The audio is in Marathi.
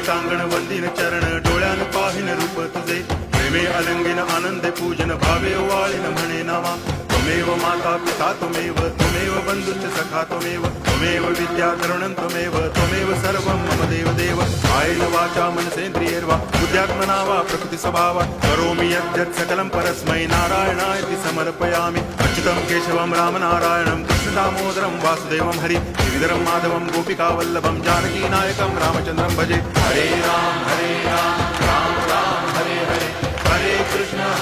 टांगण वंदिन चरण डोळ्यान पाहिन रूप तुझे प्रेमे अलंगिन आनंदे पूजन भावे वाळीन म्हणे नामा त्वमेव माता पिता त्वमेव बंधुश्च सखा त्वमेव विद्या तरुणं त्वमेव सर्वं मम देव कायेन वाचा मनसेन्द्रियैर्वा बुद्ध्यात्मना वा प्रकृति स्वभावात् करोमि यद्यत् सकलं परस्मै नारायणायति समर्पयामि अच्युतं केशवं रामनारायणं कृष्णदामोदरं वासुदेवं हरि गिरिधरं माधवं गोपिकावल्लभं जानकीनायकं रामचन्द्रं भजे हरे राम राम राम हरे हरे हरे कृष्ण